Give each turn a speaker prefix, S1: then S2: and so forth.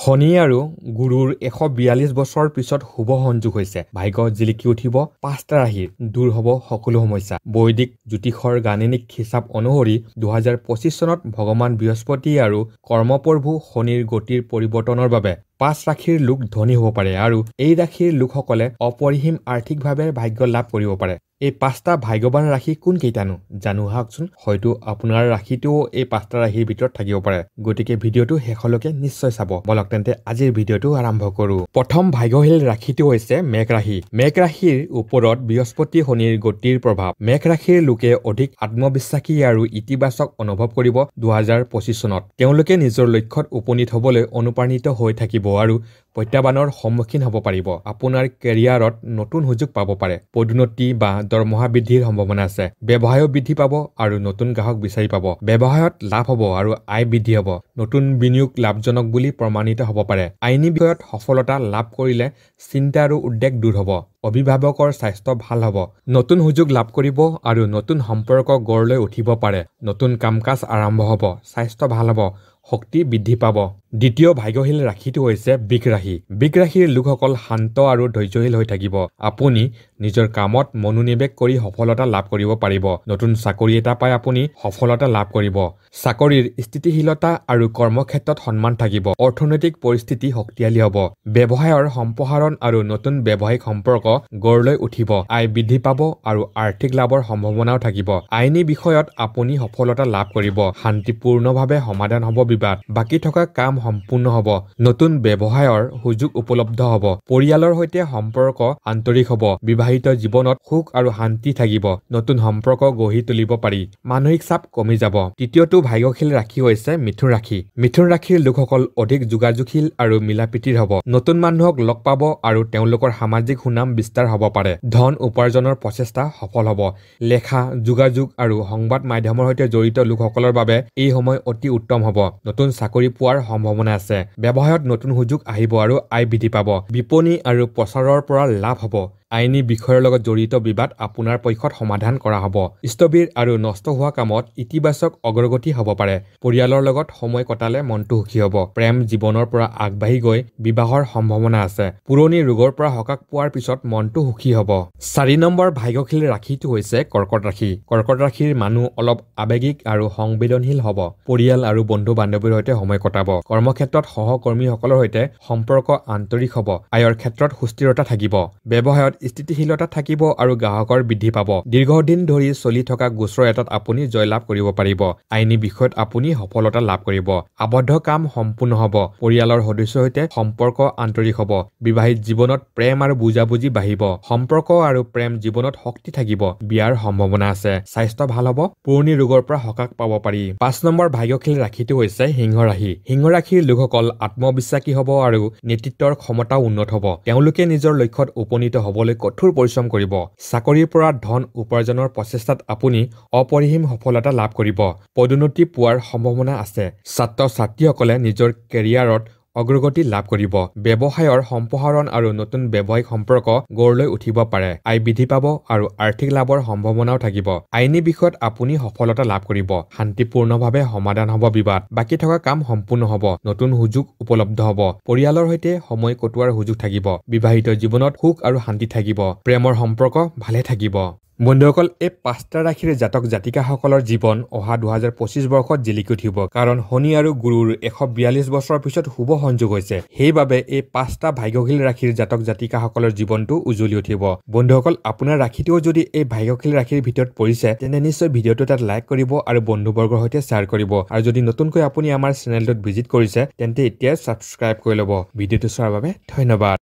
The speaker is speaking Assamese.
S1: শনি আৰু গুৰুৰ ১৪২ বছৰৰ পিছত শুভ সংযোগ হৈছে। ভাগ্য জিলিকি উঠিব ৫টা ৰাশিৰ, দূৰ হ'ব সকলো সমস্যা। বৈদিক জ্যোতিষৰ গাণিনিক হিচাপ অনুসৰি ২০২৫ চনত ভগৱান বৃহস্পতি আৰু কৰ্মপ্ৰভু শনিৰ গতিৰ পৰিৱৰ্তনৰ বাবে ৫ ৰাশিৰ লোক ধনী হ'ব পাৰে আৰু এই ৰাশিৰ লোকসকলে অপৰিসীম আৰ্থিকভাৱে ভাগ্য লাভ কৰিব পাৰে। এই ৫টা ভাগ্যৱান ৰাশি কোন কেইটানো জানো আহকচোন। হয়তো আপোনাৰ ৰাশিটোও এই ৫টা ৰাশিৰ ভিতৰত থাকিব পাৰে। গতিকে ভিডিঅ'টো শেষলৈকে নিশ্চয় চাব। বলক তেন্তে আজিৰ ভিডিঅ'টো আৰম্ভ কৰোঁ। প্ৰথম ভাগ্যশীল ৰাশিটো হৈছে মেঘ ৰাশি। মেঘ ৰাশিৰ ওপৰত বৃহস্পতি শনিৰ গতিৰ প্ৰভাৱ। মেঘ ৰাশিৰ লোকে অধিক আত্মবিশ্বাসী আৰু ইতিবাচক অনুভৱ কৰিব ২০২৫ চনত। তেওঁলোকে নিজৰ লক্ষ্যত উপনীত হ'বলৈ অনুপ্ৰাণিত হৈ থাকিব আৰু প্ৰত্যাহ্বানৰ সন্মুখীন হ'ব পাৰিব। আপোনাৰ কেৰিয়াৰত নতুন সুযোগ পাব পাৰে। পদোন্নতি বা দৰমহা বৃদ্ধিৰ সম্ভাৱনা আছে। ব্যৱসায়ো বৃদ্ধি পাব আৰু নতুন গ্ৰাহক বিচাৰি পাব। ব্যৱসায়ত লাভ হ'ব আৰু আয় বৃদ্ধি হ'ব। নতুন বিনিয়োগ লাভজনক বুলি প্ৰমাণিত হ'ব পাৰে। আইনী বিষয়ত সফলতা লাভ কৰিলে চিন্তা আৰু উদ্বেগ দূৰ হ'ব। অভিভাৱকৰ স্বাস্থ্য ভাল হ'ব। নতুন সুযোগ লাভ কৰিব আৰু নতুন সম্পৰ্ক গঢ় লৈ উঠিব পাৰে। নতুন কাম-কাজ আৰম্ভ হ'ব। স্বাস্থ্য ভাল হ'ব। শক্তি বৃদ্ধি পাব। দ্বিতীয় ভাগ্যশীল ৰাশিটো হৈছে বৃষ ৰাশি। বৃষ ৰাশিৰ লোকসকল শান্ত আৰু ধৈৰ্যশীল হৈ থাকিব। আপুনি নিজৰ কামত মনোনিৱেশ কৰি সফলতা লাভ কৰিব পাৰিব। নতুন চাকৰি এটা পাই আপুনি সফলতা লাভ কৰিব। চাকৰিৰ স্থিতিশীলতা আৰু কৰ্মক্ষেত্ৰত সন্মান থাকিব। অৰ্থনৈতিক পৰিস্থিতি শক্তিশালী হ'ব। ব্যৱসায়ৰ সম্প্ৰসাৰণ আৰু নতুন ব্যৱসায়িক সম্পৰ্ক গঢ় লৈ উঠিব। আয় বৃদ্ধি পাব আৰু আৰ্থিক লাভৰ সম্ভাৱনাও থাকিব। আইনী বিষয়ত আপুনি সফলতা লাভ কৰিব। শান্তিপূৰ্ণভাৱে সমাধান হ'ব বিবাদ। বাকী থকা কাম সম্পূৰ্ণ হ'ব। নতুন ব্যৱসায়ৰ সুযোগ উপলব্ধ হ'ব। পৰিয়ালৰ সৈতে সম্পৰ্ক আন্তৰিক হ'ব। বিবাহিত জীৱনত সুখ আৰু শান্তি থাকিব। নতুন সম্পৰ্ক গঢ়ি তুলিব পাৰি। মানসিক চাপ কমি যাব। তৃতীয়টো ভাগ্যশীল ৰাশি হৈছে মিথুন ৰাশি। মিথুন ৰাশিৰ লোকসকল অধিক যোগাযোগশীল আৰু মিলাপ্ৰীতিৰ হ'ব। নতুন মানুহক লগ পাব আৰু তেওঁলোকৰ সামাজিক সুনাম বিস্তাৰ হ'ব পাৰে। ধন উপাৰ্জনৰ প্ৰচেষ্টা সফল হ'ব। লেখা, যোগাযোগ আৰু সংবাদ মাধ্যমৰ সৈতে জড়িত লোকসকলৰ বাবে এই সময় অতি উত্তম হ'ব। নতুন চাকৰি পোৱাৰ সম্ভাৱনা আছে। ব্যৱসায়ত নতুন সুযোগ আহিব আৰু আয় বৃদ্ধি পাব। বিপণী আৰু প্ৰচাৰৰ পৰা লাভ হ'ব। আইনী বিষয়ৰ লগত জড়িত বিবাদ আপোনাৰ পক্ষত সমাধান কৰা হ'ব। স্থবিৰ আৰু নষ্ট হোৱা কামত ইতিবাচক অগ্ৰগতি হ'ব পাৰে। পৰিয়ালৰ লগত সময় কটালে মনটো সুখী হ'ব। প্ৰেম জীৱনৰ পৰা আগবাঢ়ি গৈ বিবাহৰ সম্ভাৱনা আছে। পুৰণি ৰোগৰ পৰা সকাহ পোৱাৰ পিছত মনটো সুখী হ'ব। ৪ নম্বৰ ভাগ্যশীল ৰাশিটো হৈছে কৰ্কট ৰাশি। কৰ্কট ৰাশিৰ মানুহ অলপ আৱেগিক আৰু সংবেদনশীল হ'ব। পৰিয়াল আৰু বন্ধু-বান্ধৱীৰ সৈতে সময় কটাব। কৰ্মক্ষেত্ৰত সহকৰ্মীসকলৰ সৈতে সম্পৰ্ক আন্তৰিক হ'ব। আয়ৰ ক্ষেত্ৰত সুস্থিৰতা থাকিব। ব্যৱসায়ত স্থিতিশীলতা থাকিব আৰু গ্ৰাহকৰ বৃদ্ধি পাব। দীৰ্ঘদিন ধৰি চলি থকা গোচৰ এটাত আপুনি জয়লাভ কৰিব পাৰিব। আইনী বিষয়ত আপুনি সফলতা লাভ কৰিব। আবদ্ধ কাম সম্পূৰ্ণ হ'ব। পৰিয়ালৰ সদস্যৰ সৈতে সম্পৰ্ক আন্তৰিক হ'ব। বিবাহিত জীৱনত প্ৰেম আৰু বুজাবুজি বাঢ়িব। সম্পৰ্ক আৰু প্ৰেম জীৱনত শক্তি থাকিব। বিয়াৰ সম্ভাৱনা আছে। স্বাস্থ্য ভাল হ'ব। পুৰণি ৰোগৰ পৰা সকাহ পাব পাৰি। ৫ নম্বৰ ভাগ্যশীল ৰাশিটো হৈছে সিংহ ৰাশি। সিংহ ৰাশিৰ লোকসকল আত্মবিশ্বাসী হ'ব আৰু নেতৃত্বৰ ক্ষমতাও উন্নত হ'ব। তেওঁলোকে নিজৰ লক্ষ্যত উপনীত হ'বলৈ কঠোৰ পৰিশ্ৰম কৰিব। চাকৰিৰ পৰা ধন উপাৰ্জনৰ প্ৰচেষ্টাত আপুনি অপৰিসীম সফলতা লাভ কৰিব। পদোন্নতি পোৱাৰ সম্ভাৱনা আছে। ছাত্ৰ-ছাত্ৰীসকলে নিজৰ কেৰিয়াৰত অগ্ৰগতি লাভ কৰিব। ব্যৱসায়ৰ সম্প্ৰসাৰণ আৰু নতুন ব্যৱসায়িক সম্পৰ্ক গঢ় লৈ উঠিব পাৰে। আয় বৃদ্ধি পাব আৰু আৰ্থিক লাভৰ সম্ভাৱনাও থাকিব। আইনী বিষয়ত আপুনি সফলতা লাভ কৰিব। শান্তিপূৰ্ণভাৱে সমাধান হ'ব বিবাদ। বাকী থকা কাম সম্পূৰ্ণ হ'ব। নতুন সুযোগ উপলব্ধ হ'ব। পৰিয়ালৰ সৈতে সময় কটোৱাৰ সুযোগ থাকিব। বিবাহিত জীৱনত সুখ আৰু শান্তি থাকিব। প্ৰেমৰ সম্পৰ্ক ভালে থাকিব। বন্ধুসকল, এই ৫টা ৰাশিৰ জাতক জাতিকাসকলৰ জীৱন অহা ২০২৫ বৰ্ষত জিলিকি উঠিব। কাৰণ শনি আৰু গুৰুৰ ১৪২ বছৰৰ পিছত শুভ সংযোগ হৈছে। সেইবাবে এই ৫টা ভাগ্যশীল ৰাশিৰ জাতক জাতিকাসকলৰ জীৱনটো উজ্বলি উঠিব। বন্ধুসকল, আপোনাৰ ৰাশিটোও যদি এই ভাগ্যশীল ৰাশিৰ ভিতৰত পৰিছে তেন্তে নিশ্চয় ভিডিঅ'টো তাত লাইক কৰিব আৰু বন্ধুবৰ্গৰ সৈতে শ্বেয়াৰ কৰিব। আৰু যদি নতুনকৈ আপুনি আমাৰ চেনেলটোত ভিজিট কৰিছে তেন্তে এতিয়াই ছাবস্ক্ৰাইব কৰি ল'ব। ভিডিঅ'টো চোৱাৰ বাবে ধন্যবাদ।